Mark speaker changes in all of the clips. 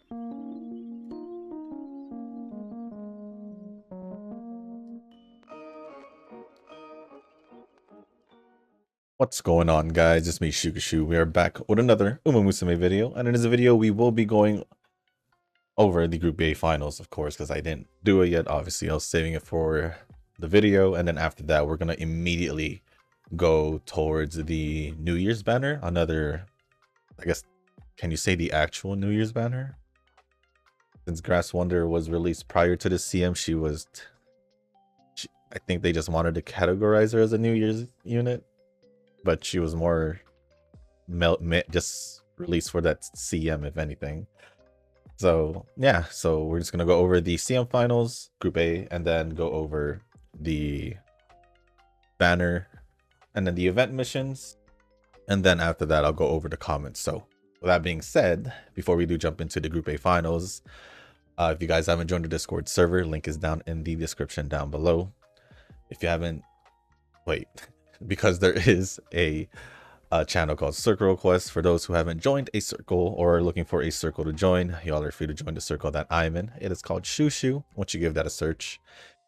Speaker 1: What's going on, guys? It's me, Shukashu. We are back with another Musume video, and in this video, we will be going over the Group A finals, of course, because I didn't do it yet. Obviously, I was saving it for the video, and then after that, we're gonna immediately go towards the New Year's banner. Another, I guess, can you say the actual New Year's banner? Since Grass Wonder was released prior to the CM, I think they just wanted to categorize her as a New Year's unit, but she was more just released for that CM, if anything. So yeah, so we're just gonna go over the CM finals, Group A, and then go over the banner and then the event missions, and then after that I'll go over the comments. So with that being said, before we do jump into the Group A finals, if you guys haven't joined the Discord server, link is down in the description down below. If you haven't, wait, because there is a channel called Circle Request for those who haven't joined a circle or are looking for a circle to join. Y'all are free to join the circle that I'm in. It is called Shushu. Once you give that a search,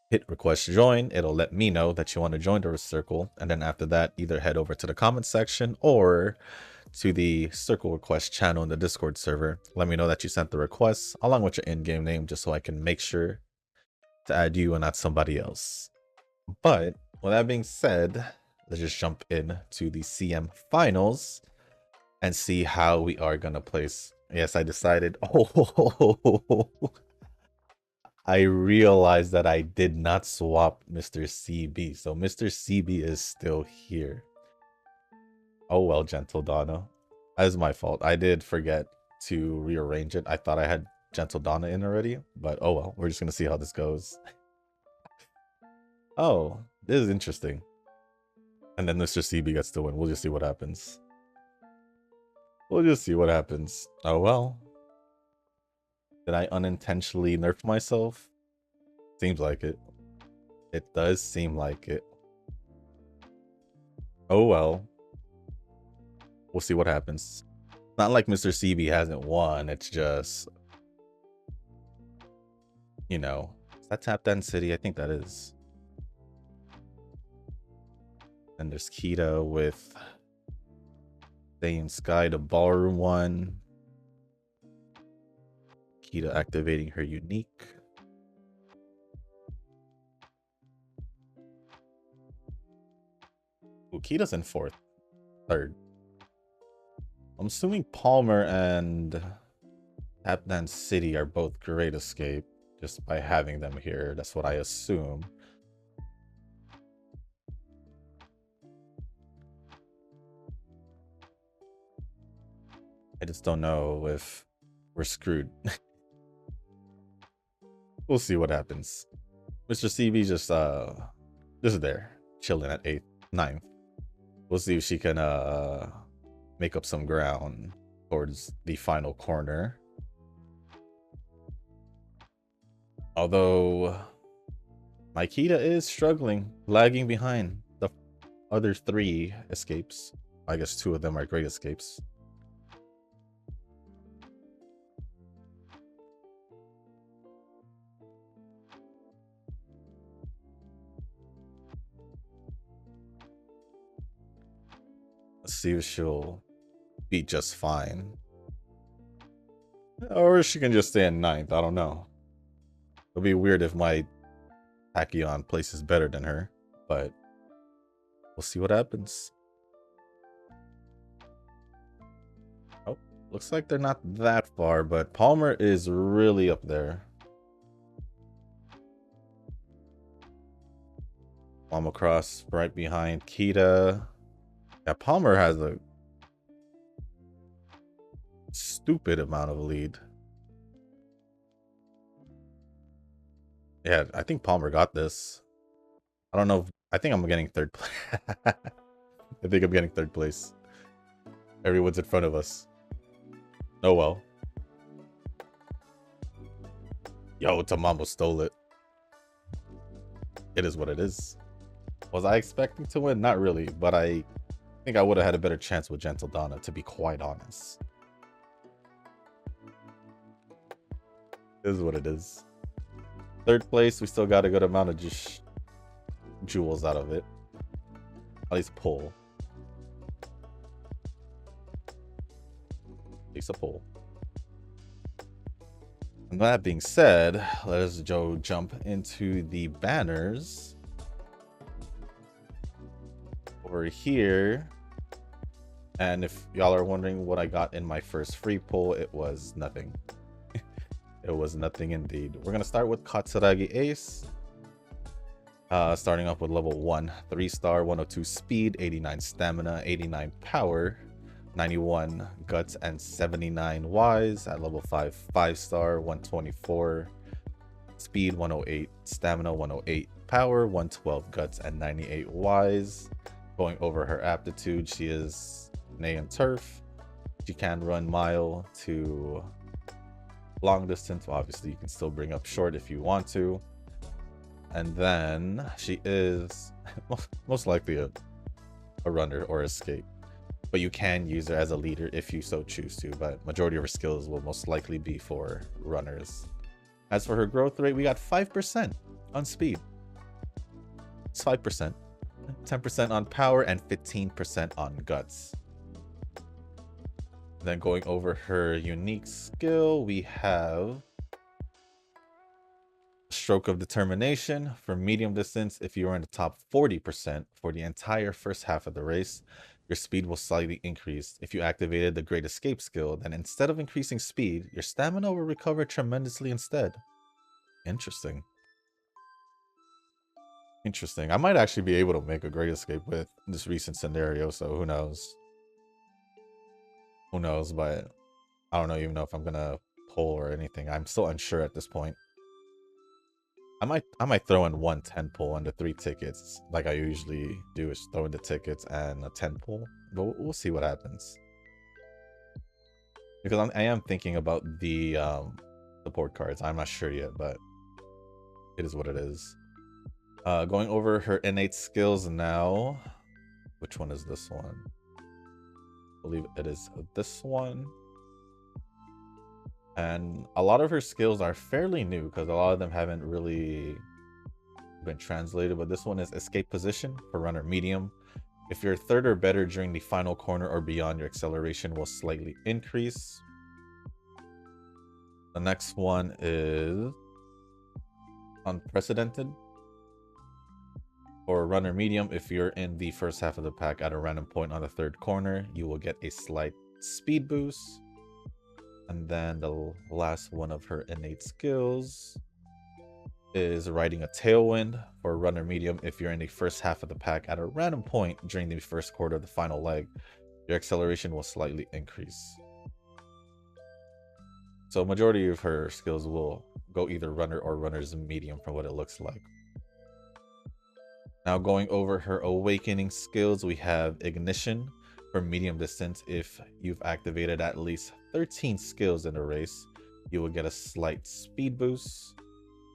Speaker 1: hit request join. It'll let me know that you want to join the circle, and then after that, either head over to the comment section or to the Circle Request channel in the Discord server. Let me know that you sent the request along with your in-game name, just so I can make sure to add you and not somebody else. But with that being said, let's just jump in to the CM finals and see how we are gonna place. Yes, I decided. Oh, I realized that I did not swap Mr. CB. So Mr. CB is still here. Oh well, Gentle Donna. That is my fault. I did forget to rearrange it. I thought I had Gentle Donna in already, but oh well. We're just gonna see how this goes. Oh, this is interesting. And then Mr. CB gets to win. We'll just see what happens. We'll just see what happens. Oh well. Did I unintentionally nerf myself? Seems like it. It does seem like it. Oh well. We'll see what happens. Not like Mr. CB hasn't won. It's just, you know, is that Tap Dance City? I think that is. And there's Kita with Same Sky, the ballroom one. Kita activating her unique. Ooh, Kita's in third. I'm assuming Palmer and Tap Dance City are both Great Escape just by having them here. That's what I assume. I just don't know if we're screwed. We'll see what happens. Mr. CB just there, chilling at 8th, 9th. We'll see if she can make up some ground towards the final corner. Although my Kita is struggling, lagging behind the other 3 escapes. I guess 2 of them are Great Escapes. Let's see if she'll be just fine. Or she can just stay in 9th. I don't know. It'll be weird if my Tachyon places better than her, but we'll see what happens. Oh, looks like they're not that far, but Palmer is really up there. Palmer Cross right behind Kita. Yeah, Palmer has a stupid amount of lead. Yeah, I think Palmer got this. I don't know. I think I'm getting 3rd place. I think I'm getting 3rd place. Everyone's in front of us. Oh well. Yo, Tamamo stole it. It is what it is. Was I expecting to win? Not really, but I think I would have had a better chance with Gentle Donna, to be quite honest. Is what it is. Third place, we still got a good amount of just jewels out of it. At least pull. At least a pull. And that being said, let us jump into the banners. Over here. And if y'all are wondering what I got in my first free pull, it was nothing. It was nothing indeed. We're going to start with Katsuragi Ace. Starting off with level 1, 3-star, 102 speed, 89 stamina, 89 power, 91 guts, and 79 wise. At level 5, 5-star, 124 speed, 108 stamina, 108 power, 112 guts, and 98 wise. Going over her aptitude, she is Nay and Turf. She can run mile to long distance. Well, obviously, you can still bring up short if you want to. And then she is most likely a runner or escape. But you can use her as a leader if you so choose to. But majority of her skills will most likely be for runners. As for her growth rate, we got 5% on speed. It's 5%. 10% on power and 15% on guts. Then going over her unique skill, we have Stroke of Determination. For medium distance, if you are in the top 40% for the entire first half of the race, your speed will slightly increase. If you activated the Great Escape skill, then instead of increasing speed, your stamina will recover tremendously instead. Interesting. Interesting. I might actually be able to make a Great Escape with this recent scenario, so who knows? Who knows, but I don't know even know if I'm gonna pull or anything. I'm still unsure at this point. I might throw in one 10 pull under 3 tickets, like I usually do, is throw in the tickets and a 10 pull. But we'll see what happens. Because I am thinking about the support cards. I'm not sure yet, but it is what it is. Going over her innate skills now. Which one is this one? I believe it is this one. And a lot of her skills are fairly new because a lot of them haven't really been translated. But this one is Escape Position for runner medium. If you're third or better during the final corner or beyond, your acceleration will slightly increase. The next one is Unprecedented. For runner medium, if you're in the first half of the pack at a random point on the third corner, you will get a slight speed boost. And then the last one of her innate skills is Riding a Tailwind. For runner medium, if you're in the first half of the pack at a random point during the first quarter of the final leg, your acceleration will slightly increase. So majority of her skills will go either runner or runner's medium from what it looks like. Now going over her awakening skills, we have Ignition. For medium distance, if you've activated at least 13 skills in a race, you will get a slight speed boost.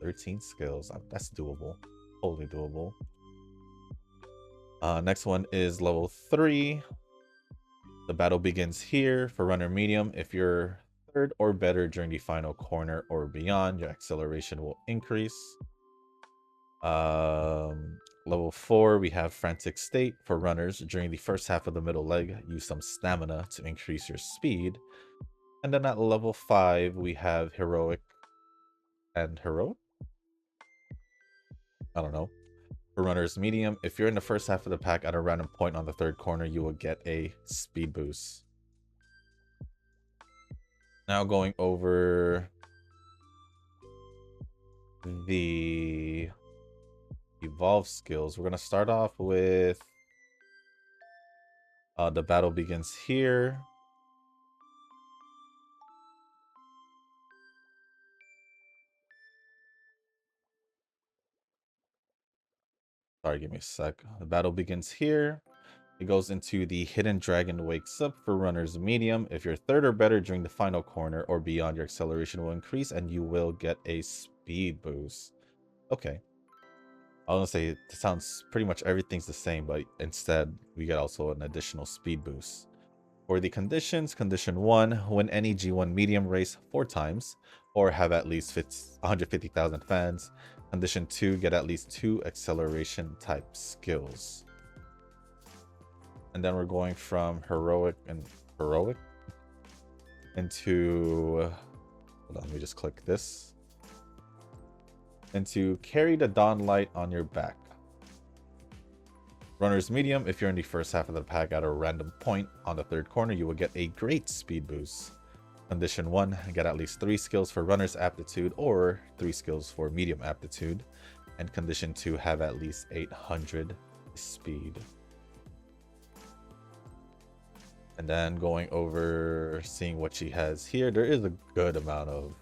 Speaker 1: 13 skills, that's doable. Totally doable. Next one is level 3. The battle begins here. For runner medium, if you're third or better during the final corner or beyond, your acceleration will increase. Level 4, we have Frantic State. For runners, during the first half of the middle leg, use some stamina to increase your speed. And then at level 5, we have Heroic and Heroic? I don't know. For runners medium, if you're in the first half of the pack at a random point on the third corner, you will get a speed boost. Now going over the evolve skills, we're going to start off with the battle begins here. Sorry, give me a sec. The battle begins here. It goes into the Hidden Dragon Wakes Up. For runners medium. If you're third or better during the final corner or beyond, your acceleration will increase and you will get a speed boost. Okay. I was gonna say, it sounds pretty much everything's the same, but instead we get also an additional speed boost. For the conditions, condition 1, win any G1 medium race 4 times. or have at least 150,000 fans. Condition 2, get at least 2 acceleration type skills. And then we're going from heroic into, hold on, let me just click this, into carry the dawn light on your back. Runner's medium, if you're in the first half of the pack at a random point on the third corner, you will get a great speed boost. Condition 1, get at least 3 skills for runner's aptitude or 3 skills for medium aptitude. And condition 2, have at least 800 speed. And then going over, seeing what she has here, there is a good amount of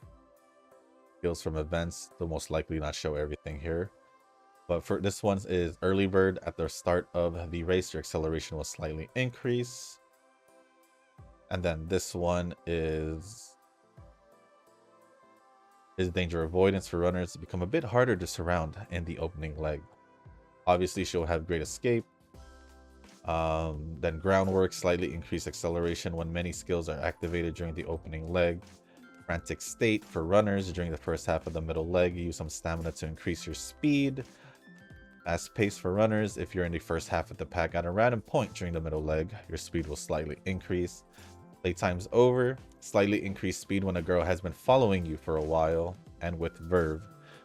Speaker 1: skills from events. They'll most likely not show everything here. But for this one is early bird. At the start of the race, your acceleration will slightly increase. And then this one is danger avoidance for runners. Become a bit harder to surround in the opening leg. Obviously, she'll have great escape. Then groundwork, slightly increased acceleration when many skills are activated during the opening leg. Frantic state for runners during the first half of the middle leg. Use some stamina to increase your speed. Fast pace for runners. If you're in the first half of the pack at a random point during the middle leg, your speed will slightly increase. Playtime's over. Slightly increased speed when a girl has been following you for a while. And with verve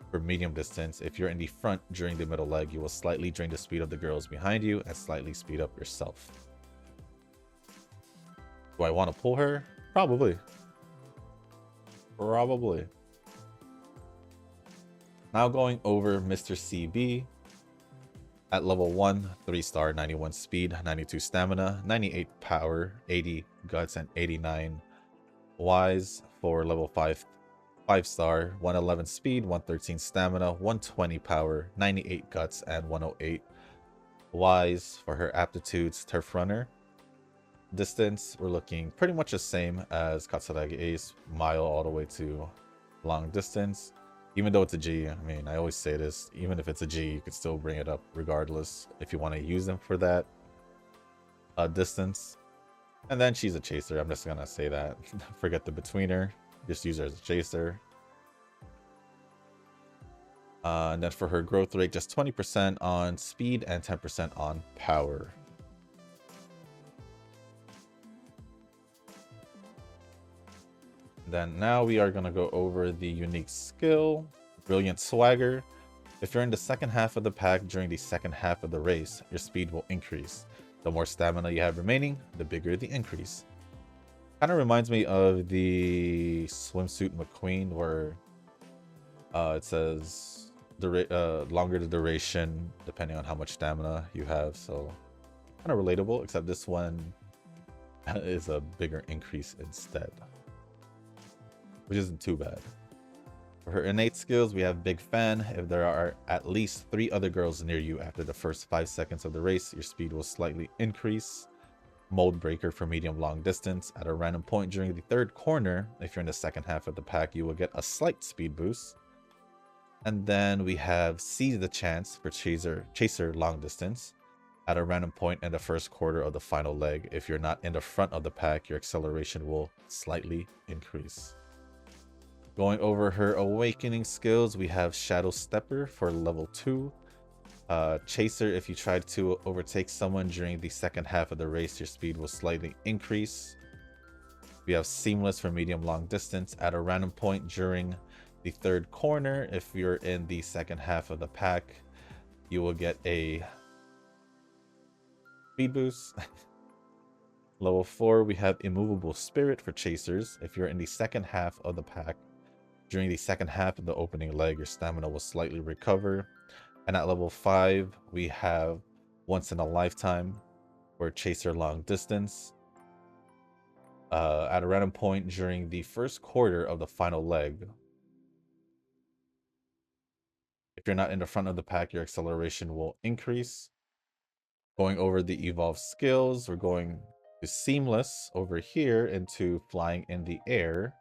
Speaker 1: for medium distance, if you're in the front during the middle leg, you will slightly drain the speed of the girls behind you and slightly speed up yourself. Do I want to pull her? Probably. Now going over Mr. CB. At level 1, 3-star, 91 speed, 92 stamina, 98 power, 80 guts, and 89 wise. For level 5, 5-star, 111 speed, 113 stamina, 120 power, 98 guts, and 108 wise. For her aptitudes, turf runner. Distance, we're looking pretty much the same as Katsuragi Ace, mile all the way to long distance. Even though it's a G, I mean, I always say this, even if it's a G, you could still bring it up regardless if you want to use them for that distance. And then she's a chaser. I'm just going to say that. Forget the betweener. Just use her as a chaser. And then for her growth rate, just 20% on speed and 10% on power. Then now we are going to go over the unique skill, Brilliant Swagger. If you're in the second half of the pack during the second half of the race, your speed will increase. The more stamina you have remaining, the bigger the increase. Kind of reminds me of the Swimsuit McQueen, where it says longer the duration depending on how much stamina you have. So kind of relatable, except this one is a bigger increase instead, which isn't too bad. For her innate skills, we have Big Fan. If there are at least 3 other girls near you after the first 5 seconds of the race, your speed will slightly increase. Mold Breaker for medium long distance. At a random point during the third corner, if you're in the second half of the pack, you will get a slight speed boost. And then we have Seize the Chance for Chaser long distance. At a random point in the first quarter of the final leg, if you're not in the front of the pack, your acceleration will slightly increase. Going over her awakening skills, we have Shadow Stepper for level 2. Chaser, if you try to overtake someone during the second half of the race, your speed will slightly increase. We have Seamless for medium long distance. At a random point during the third corner, if you're in the second half of the pack, you will get a speed boost. Level 4, we have Immovable Spirit for Chasers. If you're in the second half of the pack, during the second half of the opening leg, your stamina will slightly recover. And at level 5, we have Once in a Lifetime for Chaser long distance. At a random point during the first quarter of the final leg, if you're not in the front of the pack, your acceleration will increase. Going over the evolved skills, we're going to Seamless over here into Flying in the Air.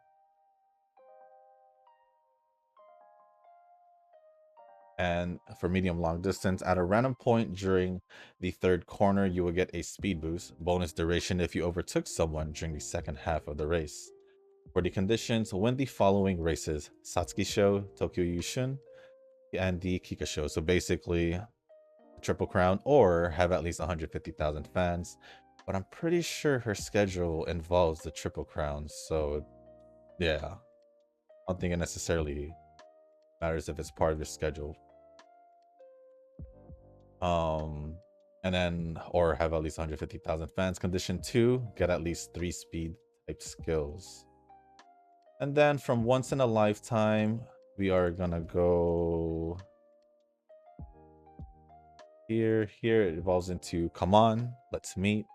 Speaker 1: And for medium long distance, at a random point during the third corner, you will get a speed boost. Bonus duration if you overtook someone during the second half of the race. For the conditions, win the following races: Satsuki Show, Tokyo Yushun, and the Kika Show. So basically, Triple Crown or have at least 150,000 fans. But I'm pretty sure her schedule involves the Triple Crown. So yeah, I don't think it necessarily matters if it's part of your schedule. And then, or have at least 150,000 fans. Condition 2, get at least 3 speed type skills. And then from once in a lifetime, we are gonna go here. Here it evolves into come on, let's meet.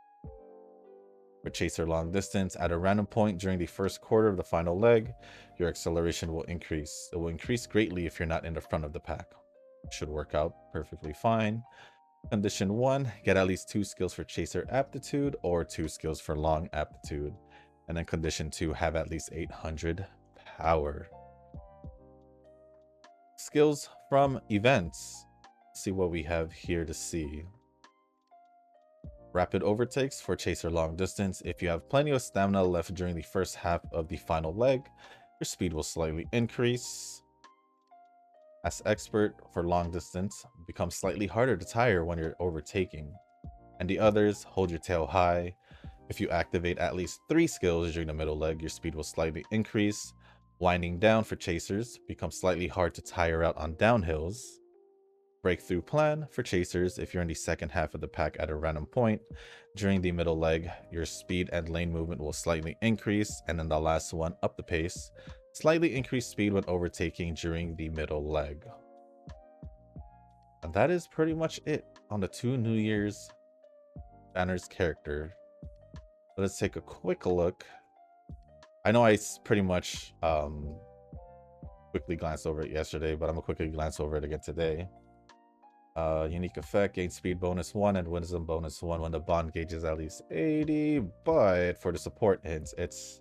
Speaker 1: For chaser long distance, at a random point during the first quarter of the final leg, your acceleration will increase. It will increase greatly if you're not in the front of the pack. Should work out perfectly fine. Condition 1, get at least 2 skills for chaser aptitude or 2 skills for long aptitude. And then condition 2, have at least 800 power. Skills from events. Let's see what we have here to see. Rapid overtakes for chaser long distance. If you have plenty of stamina left during the first half of the final leg, your speed will slightly increase. As expert for long distance, becomes slightly harder to tire when you're overtaking. And the others, hold your tail high. If you activate at least 3 skills during the middle leg, your speed will slightly increase. Winding down for chasers, becomes slightly hard to tire out on downhills. Breakthrough plan for chasers. If you're in the second half of the pack at a random point during the middle leg, your speed and lane movement will slightly increase. And then the last one, up the pace. Slightly increased speed when overtaking during the middle leg. And that is pretty much it on the 2 New Year's banners character. Let's take a quick look. I know I pretty much quickly glanced over it yesterday, but I'm gonna quickly glance over it again today. Unique effect, gain speed bonus 1 and wisdom bonus 1 when the bond gauge is at least 80. But for the support hints, it's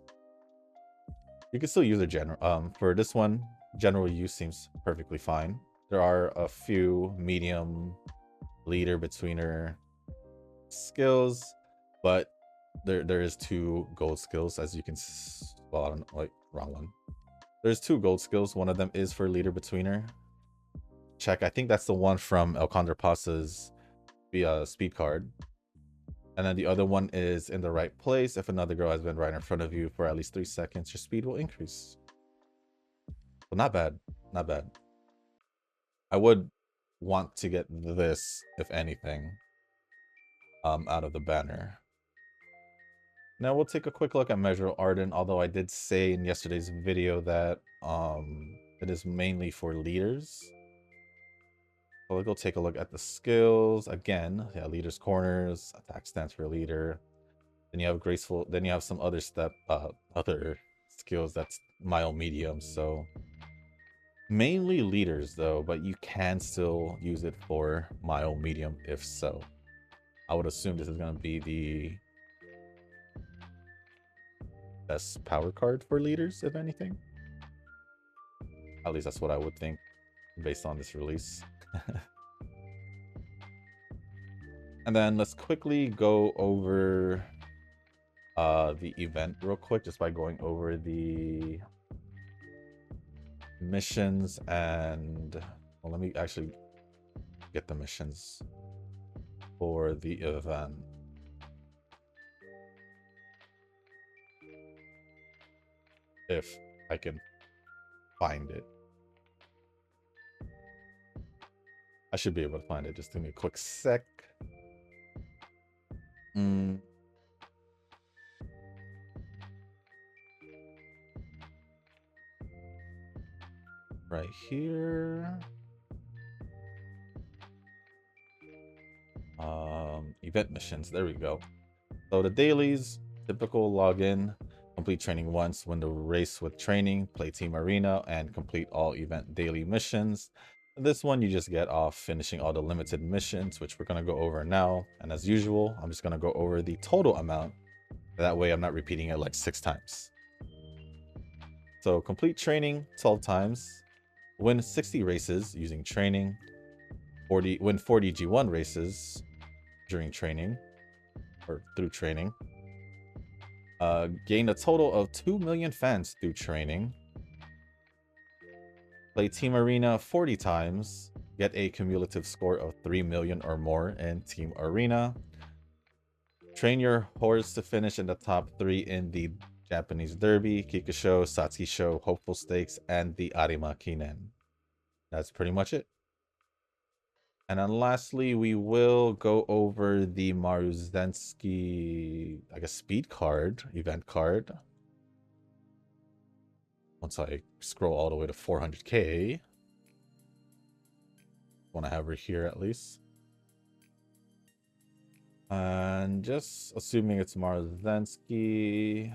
Speaker 1: you can still use a general. For this one, general use seems perfectly fine. There are a few medium leader betweener skills, but there is 2 gold skills, as you can. Well, I don't know, like wrong one. There's 2 gold skills. One of them is for leader betweener. Check. I think that's the one from El Condorpasa's speed card. And then the other one is in the right place. If another girl has been right in front of you for at least 3 seconds, your speed will increase. Well, not bad. Not bad. I would want to get this, if anything, out of the banner. Now we'll take a quick look at Measure Arden, although I did say in yesterday's video that it is mainly for leaders. So we'll go take a look at the skills again. Yeah, leader's corners, attack stance for leader. Then you have graceful. Then you have some other other skills that's mild medium. So mainly leaders though, but you can still use it for mild medium if so. I would assume this is gonna be the best power card for leaders, if anything. At least that's what I would think based on this release. And then let's quickly go over the event real quick, just by going over the missions. And well, let me actually get the missions for the event. If I can find it. I should be able to find it. Just give me a quick sec. Right here. Event missions. There we go. So the dailies, typical login, complete training once, win the race with training, play team arena, and complete all event daily missions. This one you just get off finishing all the limited missions, which we're going to go over now. And as usual, I'm just going to go over the total amount. That way I'm not repeating it like 6 times. So complete training 12 times, win 60 races using training, win 40 G1 races during training or through training. Gain a total of 2 million fans through training. Play Team Arena 40 times. Get a cumulative score of 3 million or more in Team Arena. Train your horse to finish in the top 3 in the Japanese Derby, Kikusho, Satsuki Show, Hopeful Stakes, and the Arima Kinen. That's pretty much it. And then lastly, we will go over the Maruzensky, I guess, speed card, event card. Once I scroll all the way to 400k. Want to have her here at least. And just assuming it's Maruzensky,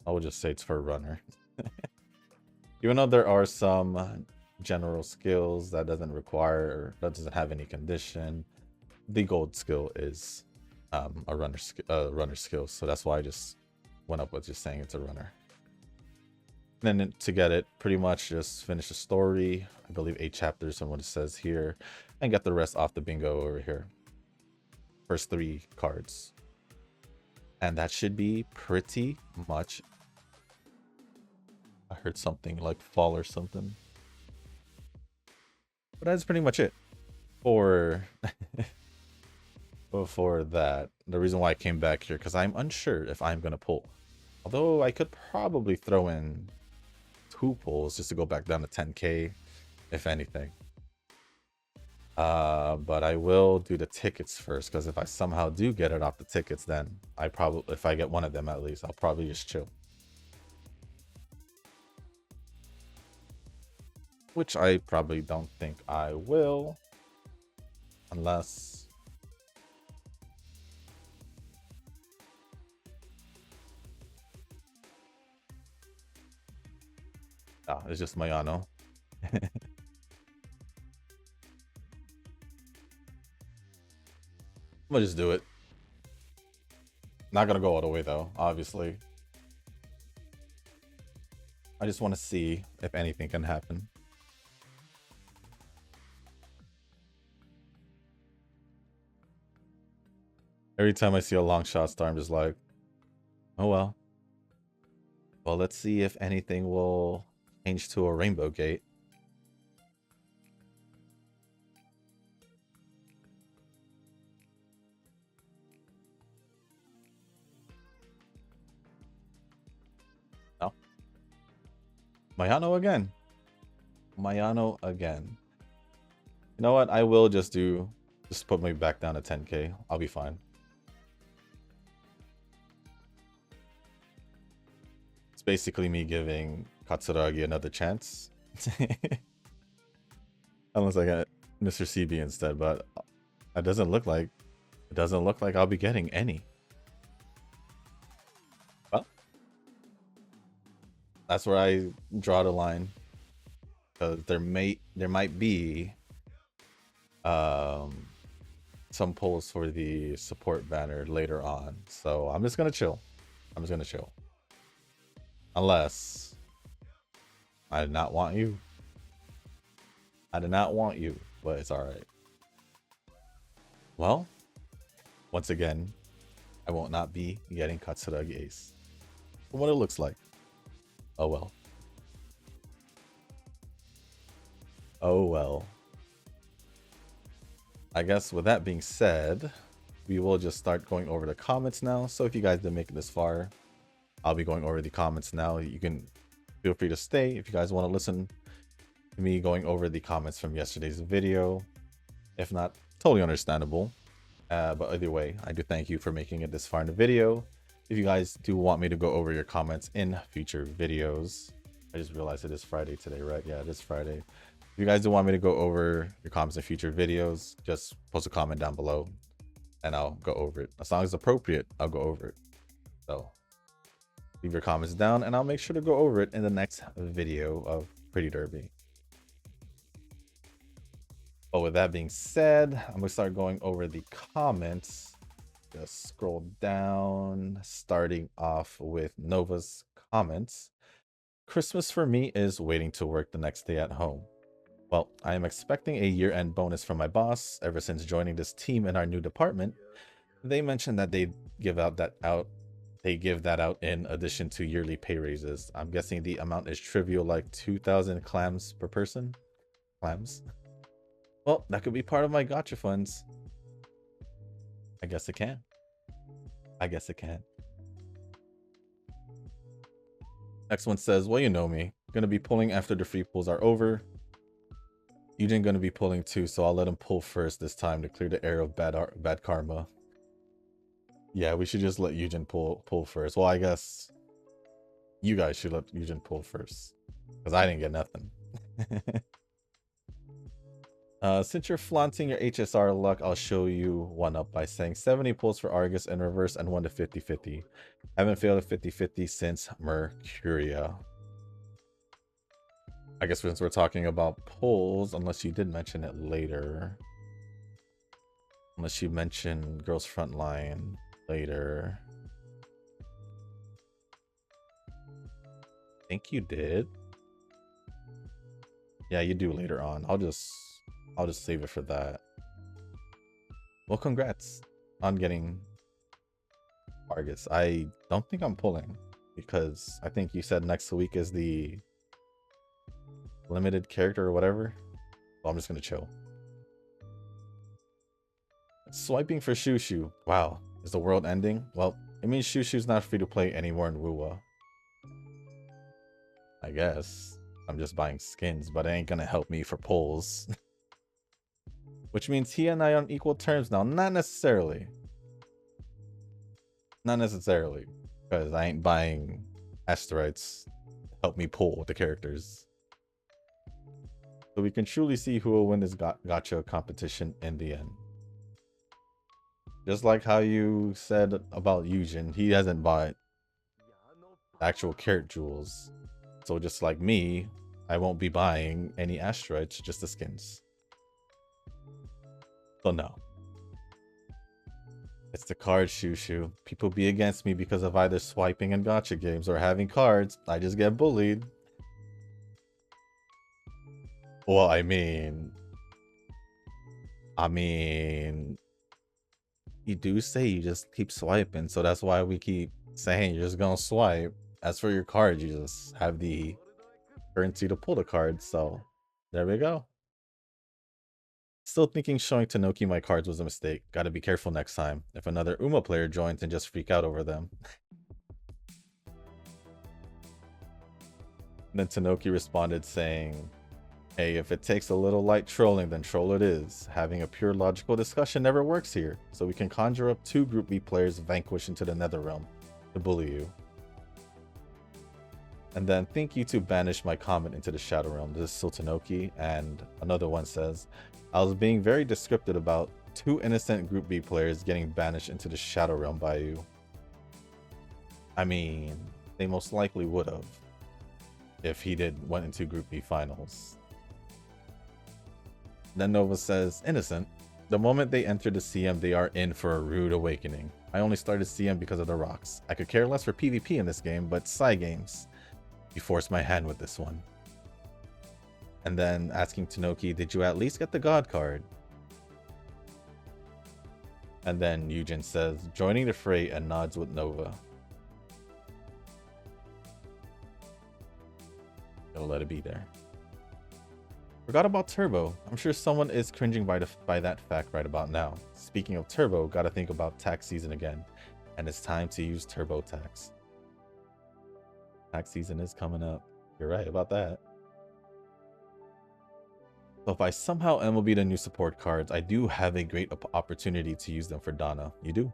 Speaker 1: I will just say it's for a runner. Even though there are some general skills that doesn't require, that doesn't have any condition, the gold skill is a runner skill, so that's why I just went up with just saying it's a runner. And then to get it, pretty much just finish the story, I believe 8 chapters from what it says here, and get the rest off the bingo over here. First 3 cards, and that should be pretty much. I heard something like fall or something. But that's pretty much it for before that. The reason why I came back here, because I'm unsure if I'm going to pull. Although I could probably throw in 2 pulls just to go back down to 10k, if anything. But I will do the tickets first, because if I somehow do get it off the tickets, then I probably, if I get one of them at least, I'll probably just chill. Which I probably don't think I will. Unless... Ah, it's just Mayano. I'm gonna just do it. Not gonna go all the way though, obviously. I just want to see if anything can happen. Every time I see a long shot star, I'm just like, oh well. Well, let's see if anything will change to a rainbow gate. No. Mayano again. Mayano again. You know what? I will just put me back down to 10k. I'll be fine. It's basically me giving Katsuragi another chance. Unless I get Mr. CB instead, but it doesn't look like I'll be getting any. Well, that's where I draw the line. Because there might be some pulls for the support banner later on. So I'm just gonna chill. Unless I did not want you. I did not want you, but it's alright. Well, once again, I won't not be getting Katsuragi Ace. From what it looks like. Oh well. Oh well. I guess with that being said, we will just start going over the comments now. So if you guys didn't make it this far, I'll be going over the comments now. You can feel free to stay if you guys want to listen to me going over the comments from yesterday's video. If not, totally understandable. But either way, I do thank you for making it this far in the video. If you guys do want me to go over your comments in future videos, I just realized it is Friday today, right? Yeah, it is Friday. If you guys do want me to go over your comments in future videos, just post a comment down below and I'll go over it. As long as it's appropriate, I'll go over it. So leave your comments down and I'll make sure to go over it in the next video of Pretty Derby. But with that being said, I'm gonna start going over the comments. Just scroll down, starting off with Nova's comments. Christmas for me is waiting to work the next day at home. Well, I am expecting a year-end bonus from my boss. Ever since joining this team in our new department, they mentioned that they'd give out they give that out in addition to yearly pay raises. I'm guessing the amount is trivial, like 2,000 clams per person. Clams. Well, that could be part of my gotcha funds. I guess it can. I guess it can. Next one says, well, you know me. Gonna be pulling after the free pulls are over. Eugen gonna be pulling too, so I'll let him pull first this time to clear the air of bad karma. Yeah, we should just let Eugen pull first. Well, I guess you guys should let Eugen pull first, because I didn't get nothing. Since you're flaunting your HSR luck, I'll show you one up by saying 70 pulls for Argus in reverse and 1 to 50-50. Haven't failed a 50-50 since Mercuria. I guess since we're talking about pulls, unless you did mention it later. Unless you mentioned Girls Frontline later. I think you did. Yeah, you do later on. I'll just save it for that. Well, congrats on getting Argus. I don't think I'm pulling because I think you said next week is the limited character or whatever. Well, I'm just gonna chill. Swiping for Shushu. Wow, is the world ending? Well, it means Shushu's not free to play anymore in Wuwa. I guess. I'm just buying skins, but it ain't gonna help me for pulls. Which means he and I are on equal terms now. Not necessarily. Not necessarily. Because I ain't buying asteroids to help me pull the characters. So we can truly see who will win this gacha competition in the end. Just like how you said about Eugen, he hasn't bought actual carrot jewels. So just like me, I won't be buying any asteroids, just the skins. So no. It's the card Shushu. People be against me because of either swiping in gacha games or having cards. I just get bullied. Well, I mean, you do say you just keep swiping, so that's why we keep saying you're just gonna swipe. As for your cards, you just have the currency to pull the cards, so there we go. Still thinking showing Tanoki my cards was a mistake. Gotta be careful next time. If another Uma player joins and just freak out over them. Then Tanoki responded saying, hey, if it takes a little light trolling, then troll it is. Having a pure logical discussion never works here, so we can conjure up 2 Group B players vanquish into the Netherrealm to bully you. And then think you to banish my comment into the Shadow Realm. This is still Tanoki, and another one says, I was being very descriptive about 2 innocent Group B players getting banished into the Shadow Realm by you. I mean, they most likely would have if he went into Group B finals. Then Nova says, innocent. The moment they enter the CM, they are in for a rude awakening. I only started CM because of the rocks. I could care less for PvP in this game, but Psy games. You forced my hand with this one. And then asking Tanoki, did you at least get the God card? And then Eugen says, joining the fray, and nods with Nova. Gonna let it be there. Forgot about Turbo. I'm sure someone is cringing by that fact right about now. Speaking of Turbo, gotta think about tax season again. And it's time to use Turbo tax. Tax season is coming up. You're right about that. So if I somehow MLB the new support cards, I do have a great opportunity to use them for Donna. You do.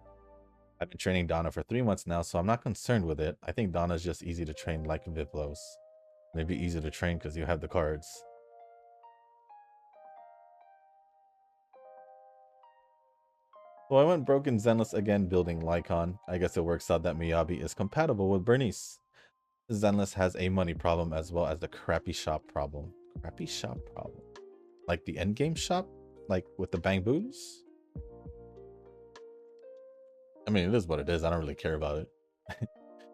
Speaker 1: I've been training Donna for 3 months now, so I'm not concerned with it. I think Donna's just easy to train like Vivlos. Maybe easy to train because you have the cards. So I went broken Zenless again building Lycon. I guess it works out that Miyabi is compatible with Bernice. Zenless has a money problem as well as the crappy shop problem. Crappy shop problem? Like the endgame shop? Like with the bang boos? I mean, it is what it is. I don't really care about it.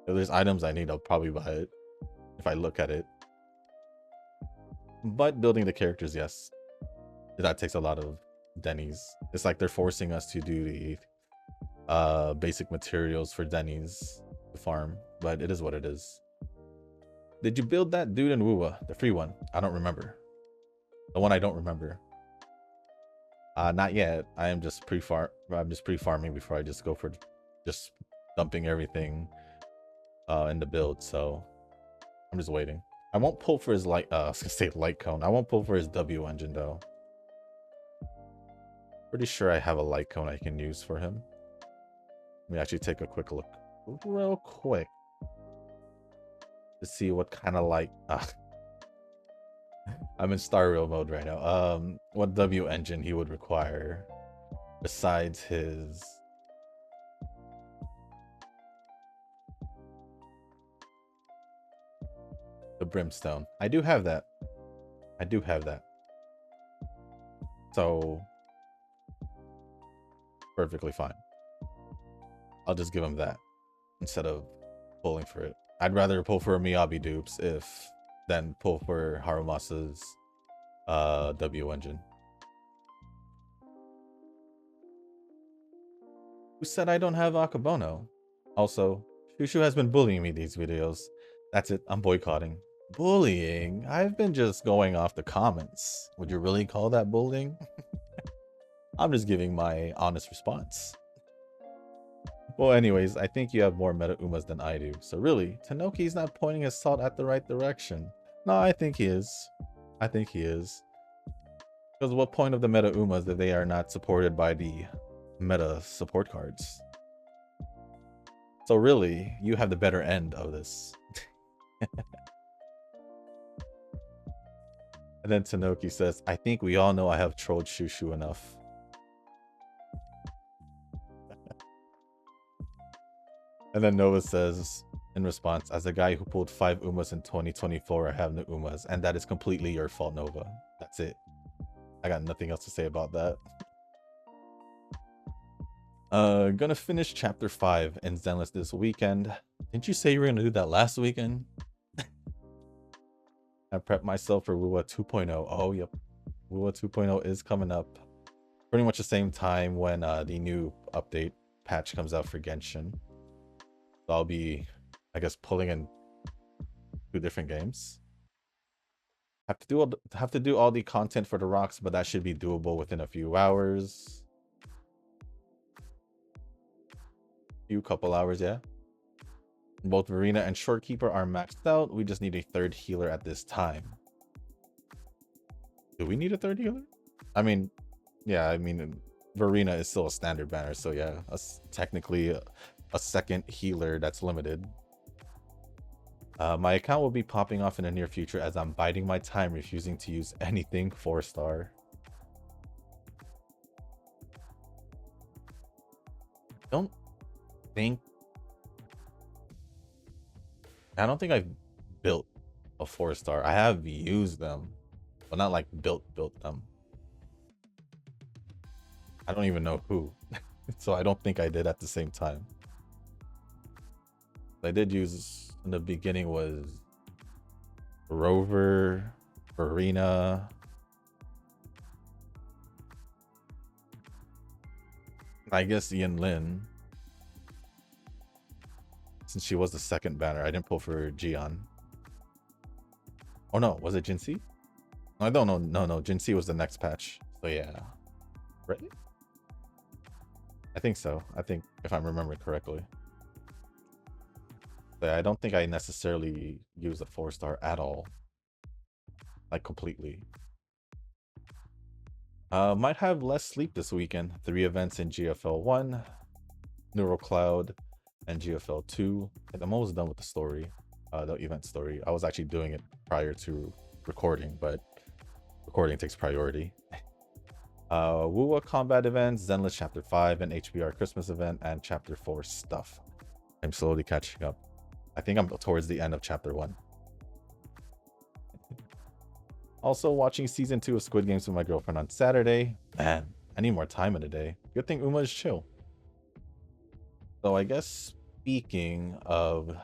Speaker 1: If there's items I need, I'll probably buy it. If I look at it. But building the characters, yes. That takes a lot of Denny's. It's like they're forcing us to do the basic materials for Denny's to farm, but it is what it is. Did you build that dude in Wuwa? The free one? I don't remember. The one I don't remember. Not yet. I'm just pre-farming before I just go for just dumping everything in the build, so I'm just waiting. I won't pull for his light I was gonna say light cone. I won't pull for his W engine though. Pretty sure I have a light cone I can use for him. Let me actually take a quick look real quick to see what kind of light I'm in Star Rail mode right now. What W engine he would require besides his the brimstone. I do have that. I do have that. So perfectly fine. I'll just give him that instead of pulling for it. I'd rather pull for Miyabi dupes than pull for Harumasa's W engine. Who said I don't have Akabono? Also, Shushu has been bullying me these videos. That's it, I'm boycotting. Bullying? I've been just going off the comments. Would you really call that bullying? I'm just giving my honest response. Well, anyways, I think you have more meta Umas than I do. So really, Tanoki's not pointing his salt at the right direction. No, I think he is. I think he is. Because what point of the meta Umas if they are not supported by the meta support cards? So really, you have the better end of this. And then Tanoki says, I think we all know I have trolled Shushu enough. And then Nova says, in response, as a guy who pulled 5 Umas in 2024, I have no Umas, and that is completely your fault, Nova. That's it. I got nothing else to say about that. Gonna finish chapter 5 in Zenless this weekend. Didn't you say you were gonna do that last weekend? I prepped myself for Wuwa 2.0. Oh, yep. Wuwa 2.0 is coming up. Pretty much the same time when the new update patch comes out for Genshin. So I'll be, I guess, pulling in 2 different games. Have to do all the content for the rocks, but that should be doable within a few hours. Couple hours, yeah. Both Verena and Shorekeeper are maxed out. We just need a 3rd healer at this time. Do we need a 3rd healer? I mean, yeah, I mean, Verena is still a standard banner, so yeah, technically a 2nd healer that's limited. My account will be popping off in the near future as I'm biding my time, refusing to use anything 4-star. I don't think I've built a 4-star. I have used them, but not like built them. I don't even know who. So I don't think I did at the same time. I did use in the beginning was Rover, Verena, I guess Ian Lin. Since she was the 2nd banner, I didn't pull for Gion. Oh no, was it Jinxie? No, I don't know. No, Jinxie was the next patch. So yeah. Right? I think so. I think if I'm remembering correctly. But I don't think I necessarily used a 4-star at all. Like completely. Might have less sleep this weekend. 3 events in GFL 1, Neural Cloud, and GFL 2. I'm almost done with the story, the event story. I was actually doing it prior to recording, but recording takes priority. Wuwa combat events, Zenless chapter 5, and HBR Christmas event, and chapter 4 stuff. I'm slowly catching up. I think I'm towards the end of chapter 1. Also watching season 2 of Squid Games with my girlfriend on Saturday. Man, I need more time in a day. Good thing Uma is chill. So I guess speaking of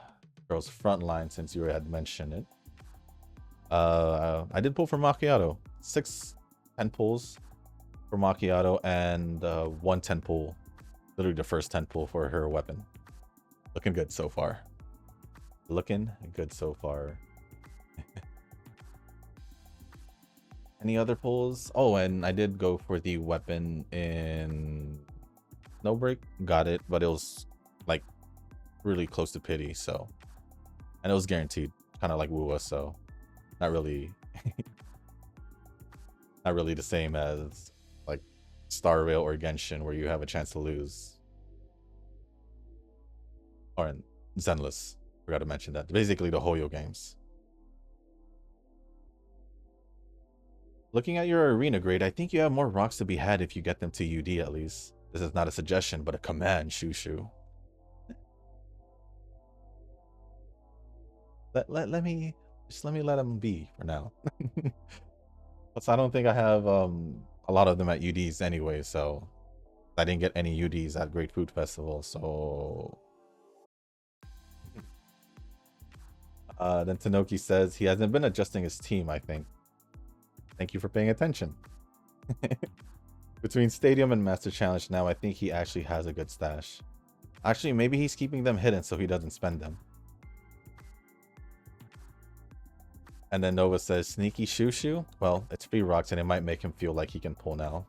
Speaker 1: Girls Frontline, since you had mentioned it, I did pull for Macchiato. 6 10 pulls for Macchiato and 1 10 pull. Literally the first 10 pull for her weapon. Looking good so far. Looking good so far. Any other pulls? Oh, and I did go for the weapon in Snowbreak. Got it, but it was like really close to pity, so. And it was guaranteed, kind of like Wuwa, so not really not really the same as like Star Rail or Genshin where you have a chance to lose. Or in Zenless. Forgot to mention that. Basically the Hoyo games. Looking at your arena grade, I think you have more rocks to be had if you get them to UD at least. This is not a suggestion, but a command, Shushu. Let me let him be for now. Plus, I don't think I have a lot of them at UDs anyway, so I didn't get any UDs at Great Food Festival, so then Tanoki says he hasn't been adjusting his team, I think. Thank you for paying attention. Between Stadium and Master Challenge now, I think he actually has a good stash. Actually, maybe he's keeping them hidden so he doesn't spend them. And then Nova says, sneaky Shushu? Well, it's free rocks and it might make him feel like he can pull now.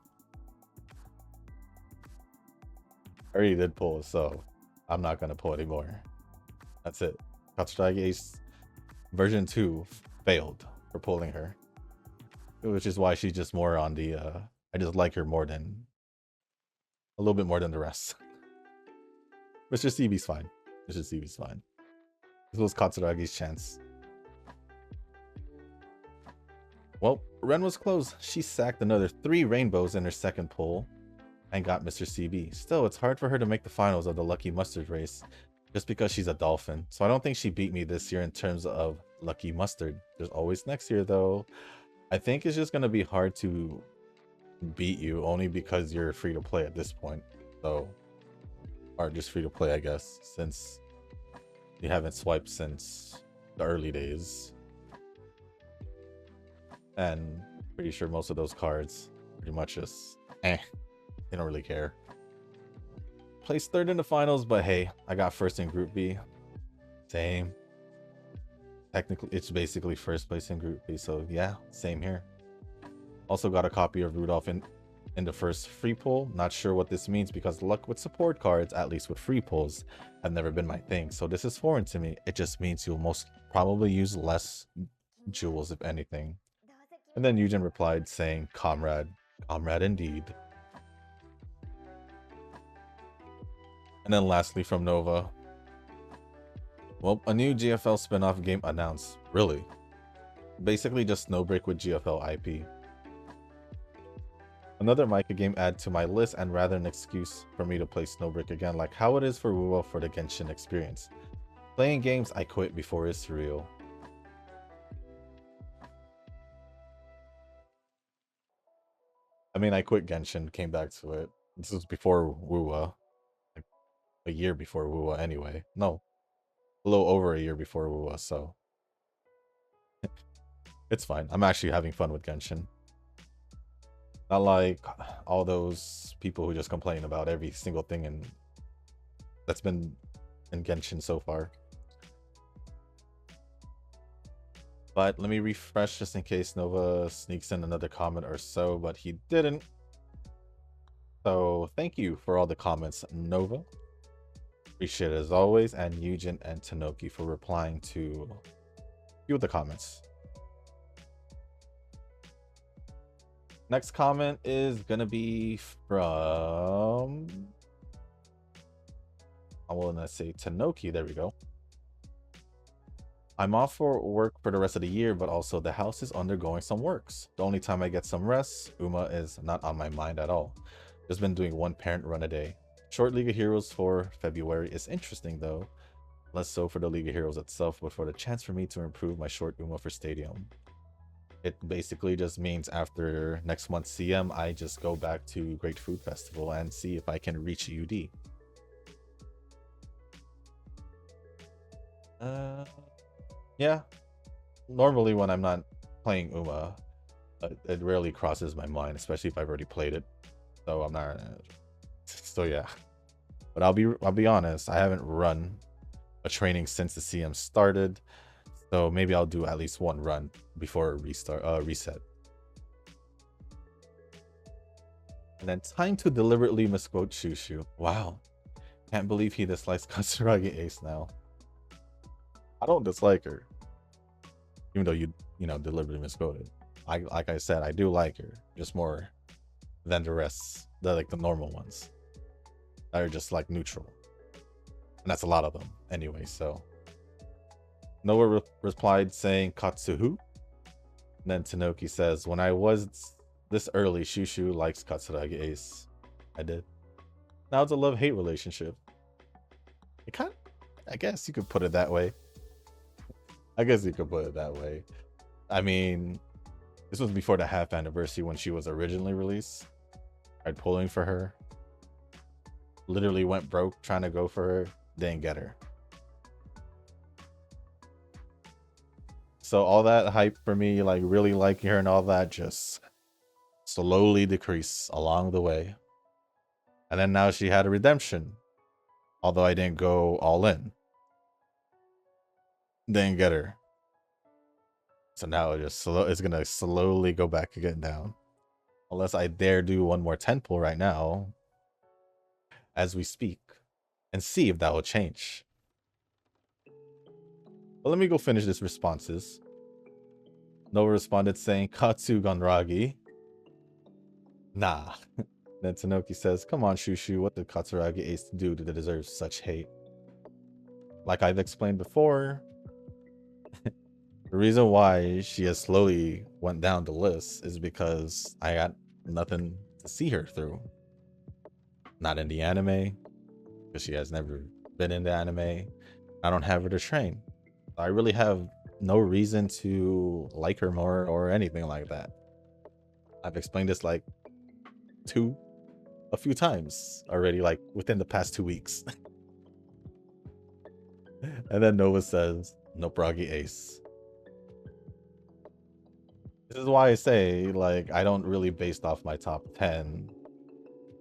Speaker 1: I already did pull, so I'm not going to pull anymore. That's it. Katsuragi Ace version 2 failed for pulling her. Which is why she's just more on the, I just like her more than, a little bit more than the rest. Mr. CB's fine. Mr. CB's fine. This was Katsuragi's chance. Well, Ren was close. She sacked another 3 rainbows in her second pull and got Mr. CB. Still, it's hard for her to make the finals of the Lucky Mustard race just because she's a dolphin. So I don't think she beat me this year in terms of Lucky Mustard. There's always next year though. I think it's just going to be hard to beat you only because you're free to play at this point. So, or just free to play, I guess, since you haven't swiped since the early days. And pretty sure most of those cards pretty much just they don't really care. Placed third in the finals, but hey, I got first in Group B. Same. Technically, it's basically first place in Group B, so yeah, same here. Also got a copy of Rudolph in the first free pull. Not sure what this means because luck with support cards, at least with free pulls, have never been my thing. So this is foreign to me. It just means you'll most probably use less jewels, if anything. And then Eugen replied saying, comrade. Comrade indeed. And then lastly from Nova. Well, a new GFL spin-off game announced. Really? Basically just Snowbreak with GFL IP. Another Micah game add to my list and rather an excuse for me to play Snowbreak again, like how it is for Wuwa for the Genshin experience. Playing games I quit before is surreal. I mean, I quit Genshin, came back to it. This was before Wuwa. Like a year before Wuwa anyway. No, a little over a year before Wuwa, so. It's fine. I'm actually having fun with Genshin. Not like all those people who just complain about every single thing that's been in Genshin so far. But let me refresh just in case Nova sneaks in another comment or so, but he didn't. So thank you for all the comments, Nova. Appreciate it as always, and Eugen and Tanoki for replying to a few of the comments. Next comment is gonna be from, I want to say Tanoki. There we go. I'm off for work for the rest of the year, but also the house is undergoing some works. The only time I get some rest, Uma is not on my mind at all. Just been doing one parent run a day. Short League of Heroes for February is interesting though. Less so for the League of Heroes itself, but for the chance for me to improve my short Uma for Stadium. It basically just means after next month's CM, I just go back to Great Food Festival and see if I can reach UD. Yeah. Normally when I'm not playing Uma, it rarely crosses my mind, especially if I've already played it. So I'm not. So yeah. But I'll be honest, I haven't run a training since the CM started. So maybe I'll do at least one run before reset. And then time to deliberately misquote Shushu. Wow. Can't believe he dislikes Katsuragi Ace now. I don't dislike her. Even though you know, deliberately misquoted. Like I said, I do like her. Just more than the rest. The normal ones. That are just like neutral. And that's a lot of them anyway, so. Noah replied saying Katsuhu. And then Tanoki says, when I was this early, Shushu likes Katsuragi Ace. I did. Now it's a love-hate relationship. It kind of, I guess you could put it that way. I mean, this was before the half anniversary when she was originally released. Tried pulling for her. Literally went broke trying to go for her. Didn't get her. So all that hype for me, like really liking her and all that, just slowly decreased along the way. And then now she had a redemption. Although I didn't go all in. Didn't get her. So now it's gonna slowly go back again down. Unless I dare do one more 10 pull right now. As we speak. And see if that will change. But let me go finish this responses. Nova responded saying Katsu Ganragi. Nah. Then Tanoki says, come on, Shushu, what did Katsuragi Ace do to deserve such hate? Like I've explained before, the reason why she has slowly went down the list is because I got nothing to see her through. Not in the anime, because she has never been in the anime. I don't have her to train. I really have no reason to like her more or anything like that. I've explained this like a few times already, like within the past 2 weeks. And then Nova says, Nopragi Ace. This is why I say, like, I don't really based off my top 10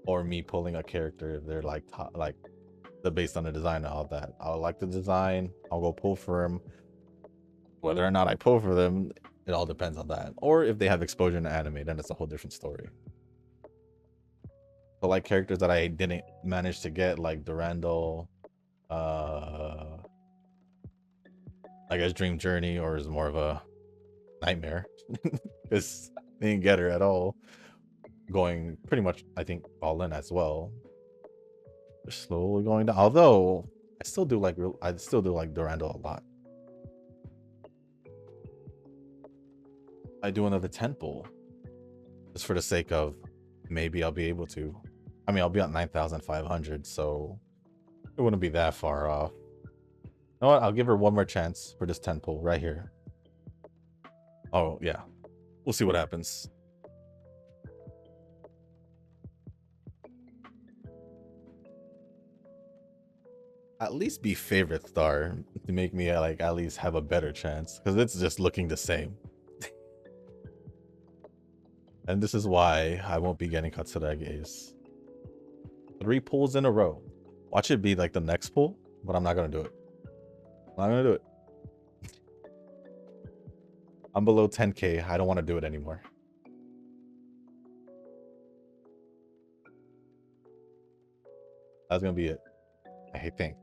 Speaker 1: or me pulling a character if they're like top, like they're based on the design and all that. I'll like the design, I'll go pull for them. Whether or not I pull for them, it all depends on that. Or if they have exposure in the anime, then it's a whole different story. But like characters that I didn't manage to get, like Durandal, I guess Dream Journey, or is more of a nightmare because they didn't get her at all. Going pretty much, I think, all in as well. They're slowly going down. Although I still do like Durandal a lot. I do another 10 pull just for the sake of maybe I'll be able to. I mean, I'll be at 9,500, so it wouldn't be that far off. You know what? I'll give her one more chance for this 10 pull right here. Oh, yeah. We'll see what happens. At least be favorite star to make me like at least have a better chance, because it's just looking the same. And this is why I won't be getting Katsuragi Ace. 3 pulls in a row. Watch it be like the next pull, but I'm not gonna do it. I'm not gonna do it. I'm below 10k. I don't want to do it anymore. That's gonna be it. I think.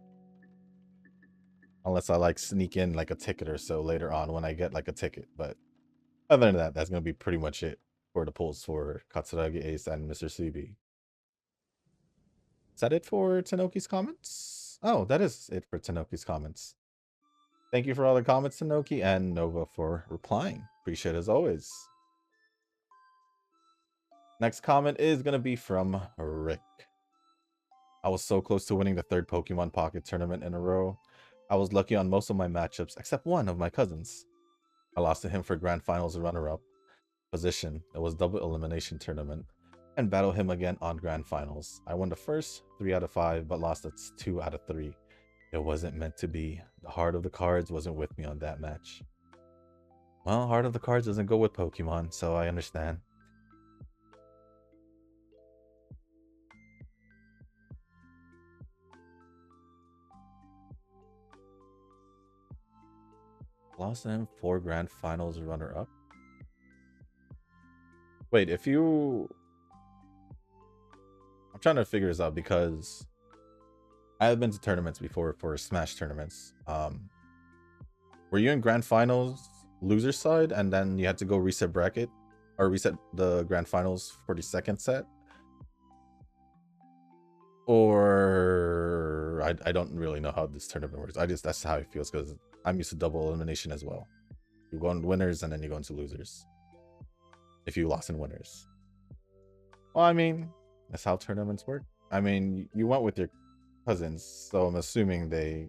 Speaker 1: Unless I like sneak in like a ticket or so later on when I get like a ticket. But other than that, that's gonna be pretty much it for the pulls for Katsuragi Ace and Mr. CB. Is that it for Tanoki's comments? Oh, that is it for Tanoki's comments. Thank you for all the comments, Tanoki, and Nova for replying. Appreciate it as always. Next comment is going to be from Rick. I was so close to winning the 3rd Pokemon Pocket tournament in a row. I was lucky on most of my matchups, except one of my cousins. I lost to him for Grand Finals runner-up position. It was double elimination tournament. And battled him again on Grand Finals. I won the first 3 out of 5, but lost the 2 out of 3. It wasn't meant to be. The heart of the cards wasn't with me on that match. Well, heart of the cards doesn't go with Pokemon, so I understand. lost and 4 grand finals runner-up. Wait, if you... I'm trying to figure this out because I have been to tournaments before for Smash tournaments. Were you in grand finals loser side and then you had to go reset bracket or reset the grand finals for the second set? Or I don't really know how this tournament works. That's how it feels because I'm used to double elimination as well. You go into winners and then you go into losers. If you lost in winners. Well, I mean, that's how tournaments work. I mean, you went with your cousins, so I'm assuming they,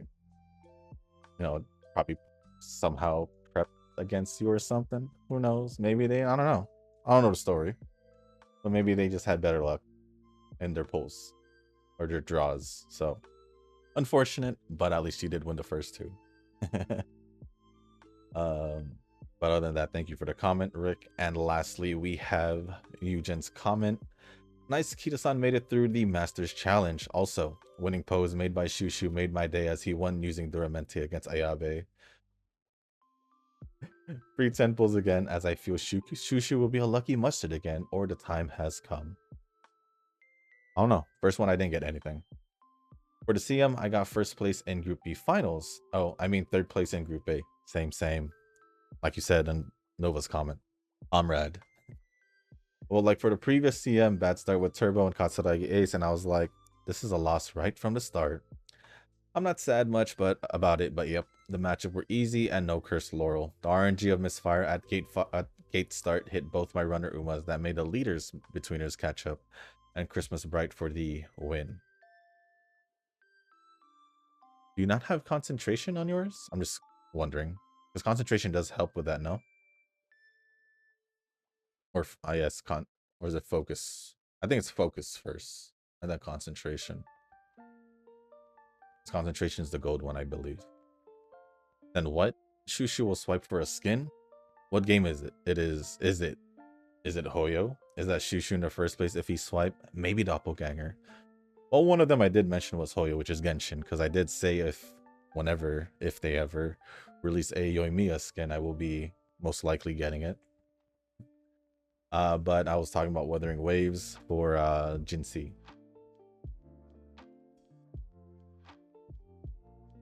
Speaker 1: probably somehow prepped against you or something. Who knows? Maybe they, I don't know. I don't know the story. But maybe they just had better luck in their pulls or their draws. So, unfortunate, but at least you did win the first two. But other than that, thank you for the comment, Rick. And lastly, we have Eugen's comment. Nice, Kita-san made it through the Masters Challenge. Also, winning pose made by Shushu made my day as he won using Duramente against Ayabe. Free 10 pulls again as I feel Shushu will be a lucky mustard again, or the time has come. I don't know. First one, I didn't get anything. For the CM, I got first place in Group B finals. Oh, I mean third place in Group A. Same. Like you said in Nova's comment. I'm red. Well, like for the previous CM, bad start with Turbo and Katsuragi Ace, and I was like, this is a loss right from the start. I'm not sad much about it, but yep, the matchup were easy and no cursed laurel. The RNG of misfire at gate start hit both my runner Umas that made the leaders betweeners catch up, and Christmas Bright for the win. Do you not have concentration on yours? I'm just wondering. Because concentration does help with that, no? Or, yes, or is it focus? I think it's focus first, and then concentration. Concentration is the gold one, I believe. Then what? Shushu will swipe for a skin? What game is it? Is it Hoyo? Is that Shushu in the first place if he swipe? Maybe Doppelganger. Well, one of them I did mention was Hoyo, which is Genshin, because I did say if they ever release a Yoimiya skin, I will be most likely getting it. But I was talking about Wuthering Waves for Jinsei.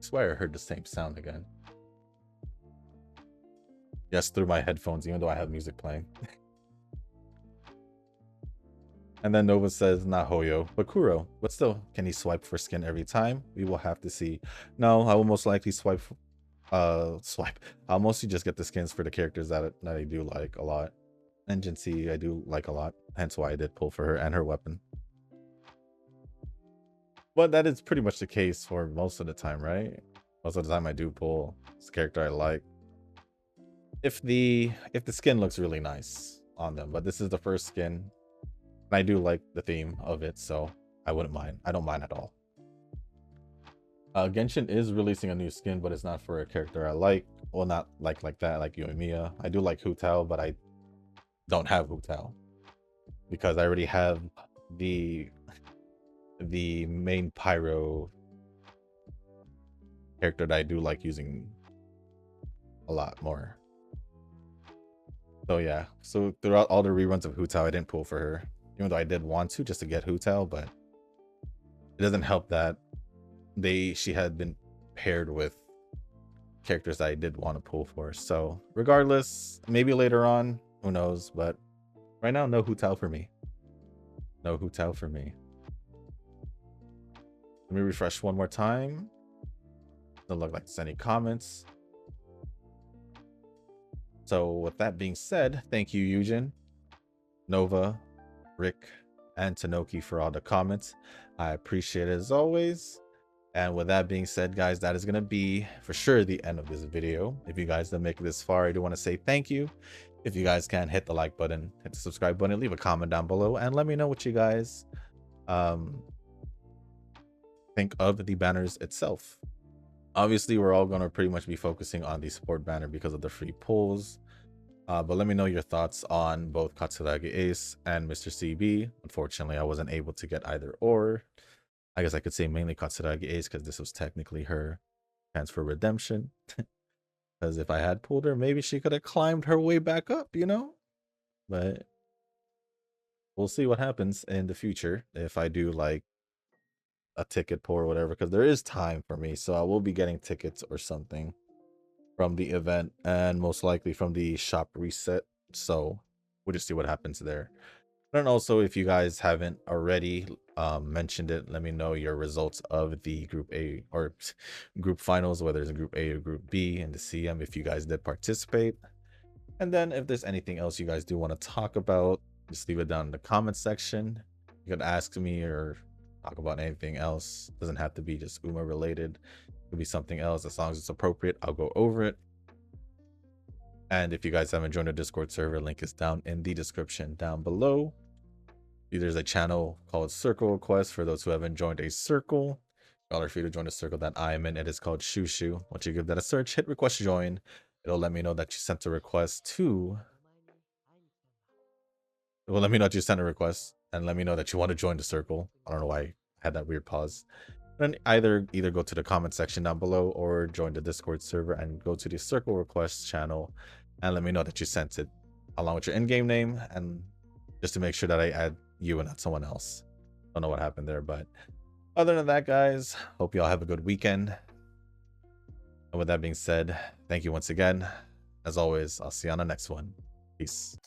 Speaker 1: I swear I heard the same sound again. Yes, through my headphones, even though I have music playing. And then Nova says, not Hoyo, but Kuro. But still, can he swipe for skin every time? We will have to see. No, I will most likely swipe. I'll mostly just get the skins for the characters that I do like a lot. And Jinsei I do like a lot. Hence why I did pull for her and her weapon. But that is pretty much the case for most of the time, right? Most of the time I do pull this character I like. If the skin looks really nice on them. But this is the first skin. And I do like the theme of it, so I wouldn't mind. I don't mind at all. Genshin is releasing a new skin, but it's not for a character I like. Well, not like that, like Yoimiya. I do like Hu Tao, but I don't have Hu Tao. Because I already have the main Pyro character that I do like using a lot more. So yeah, so throughout all the reruns of Hu Tao, I didn't pull for her. Even though I did want to, just to get Hu Tao, but it doesn't help that she had been paired with characters that I did want to pull for. So regardless, maybe later on, who knows, but right now, no Hu Tao for me. No Hu Tao for me. Let me refresh one more time. Doesn't look like there's any comments. So with that being said, thank you, Eugen, Nova, Rick, and Tanoki for all the comments. I appreciate it as always. And with that being said, guys, that is going to be for sure the end of this video. If you guys didn't make it this far, I do want to say thank you. If you guys can, hit the like button, hit the subscribe button, leave a comment down below, and let me know what you guys think of the banners itself. Obviously, we're all going to pretty much be focusing on the support banner because of the free pulls. But let me know your thoughts on both Katsuragi Ace and Mr. CB. Unfortunately, I wasn't able to get either or. I guess I could say mainly Katsuragi Ace because this was technically her chance for redemption. Because if I had pulled her, maybe she could have climbed her way back up, you know? But we'll see what happens in the future if I do like a ticket pull or whatever, because there is time for me. So I will be getting tickets or something from the event and most likely from the shop reset. So we'll just see what happens there. And also, if you guys haven't already mentioned it, let me know your results of the group A or group finals, whether it's group A or group B in the CM, if you guys did participate. And then if there's anything else you guys do want to talk about, just leave it down in the comment section. You can ask me or talk about anything else. Doesn't have to be just UMA related. It could be something else. As long as it's appropriate, I'll go over it. And if you guys haven't joined the Discord server, link is down in the description down below. There's a channel called Circle Request for those who haven't joined a circle. Y'all are free to join the circle that I am in. It is called Shushu. Once you give that a search, hit request to join. It'll let me know that you sent a request to. It will let me know that you sent a request and let me know that you want to join the circle. I don't know why I had that weird pause. Then either go to the comment section down below or join the Discord server and go to the Circle Request channel and let me know that you sent it along with your in-game name, and just to make sure that I add you and not someone else. Don't know what happened there, but other than that, guys, hope you all have a good weekend. And with that being said, thank you once again. As always, I'll see you on the next one. Peace.